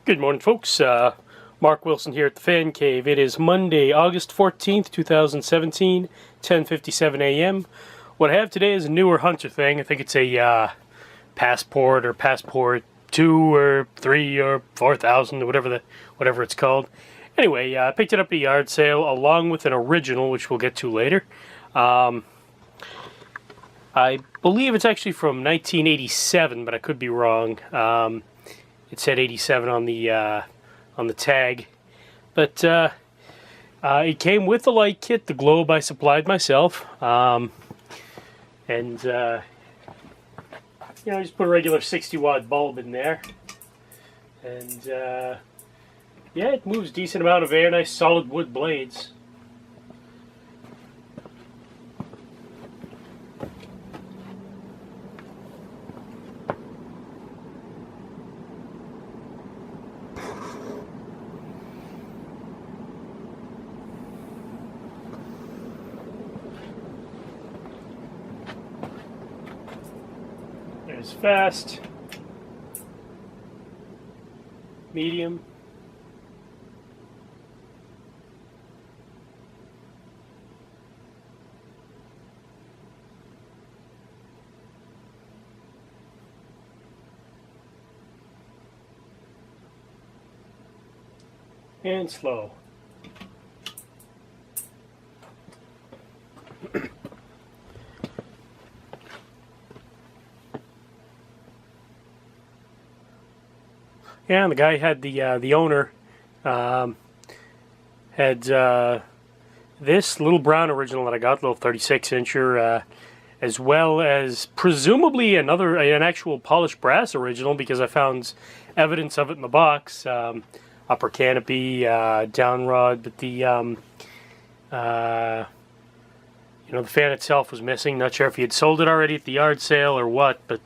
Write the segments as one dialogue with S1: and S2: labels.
S1: Good morning, folks. Mark Wilson here at the Fan Cave. It is Monday, August 14th, 2017, 10:57 a.m. What I have today is a newer Hunter thing. I think it's a Passport or Passport 2 or 3 or 4000 or whatever it's called. Anyway, I picked it up at a yard sale along with an original, which we'll get to later. I believe it's actually from 1987, but I could be wrong. It said 87 on the tag, but it came with the light kit. The globe I supplied myself, and just put a regular 60-watt bulb in there, and yeah, it moves a decent amount of air. Nice solid wood blades. There's fast, medium, and slow. Yeah, and the guy had the owner had this little brown original that I got, little 36-incher, as well as presumably an actual polished brass original, because I found evidence of it in the box. Upper canopy, down rod, but the the fan itself was missing. Not sure if he had sold it already at the yard sale or what, but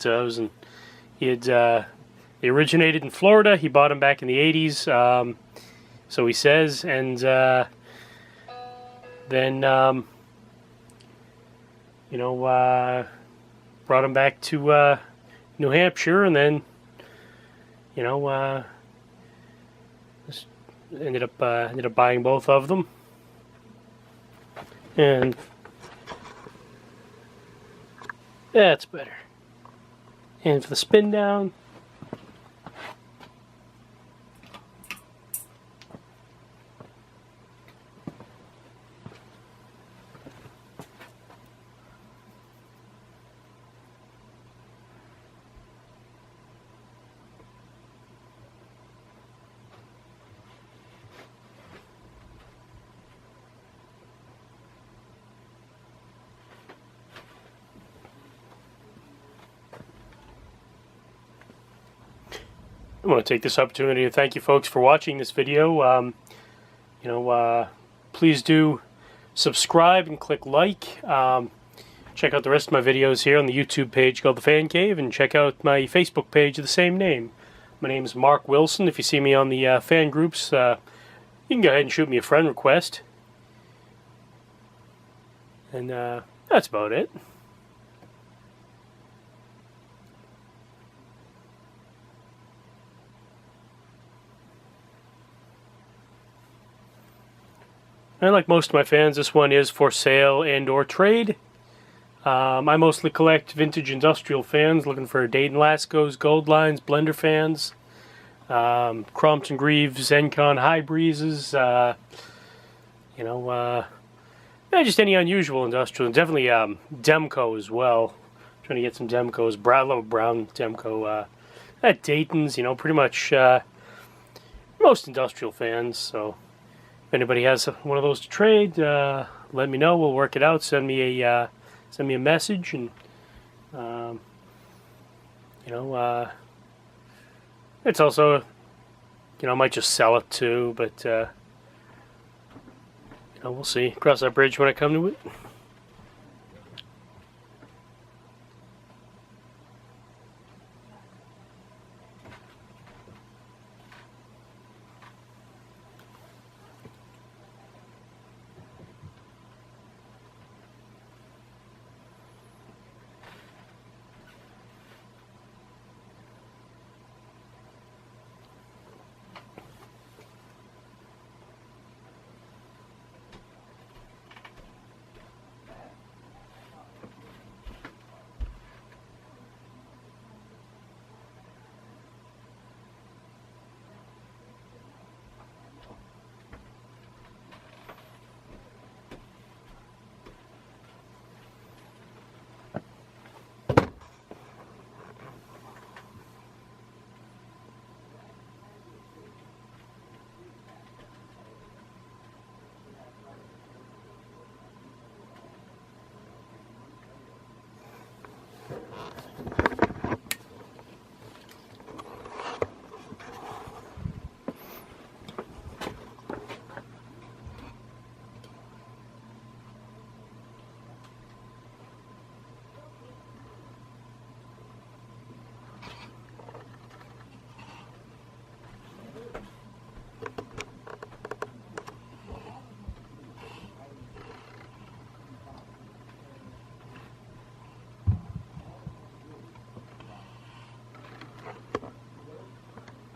S1: they originated in Florida. He bought them back in the 80s, so he says, and then brought them back to New Hampshire, and then just ended up buying both of them, and that's better. And for the spin down, I want to take this opportunity to thank you folks for watching this video. Please do subscribe and click like. Check out the rest of my videos here on the YouTube page called The Fan Cave, and check out my Facebook page of the same name. My name is Mark Wilson. If you see me on the fan groups, you can go ahead and shoot me a friend request. And that's about it. And like most of my fans, this one is for sale and or trade. I mostly collect vintage industrial fans, looking for Dayton Lascos, Goldlines, Blender fans, Crompton Greaves, Encon High Breezes, just any unusual industrial, and definitely Demco as well. Trying to get some Demcos, little brown Demco at Dayton's, pretty much most industrial fans, so if anybody has one of those to trade, let me know. We'll work it out. Send me a message, and it's also, I might just sell it too. But we'll see. Cross that bridge when I come to it.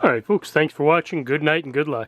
S1: Alright folks, thanks for watching, good night and good luck.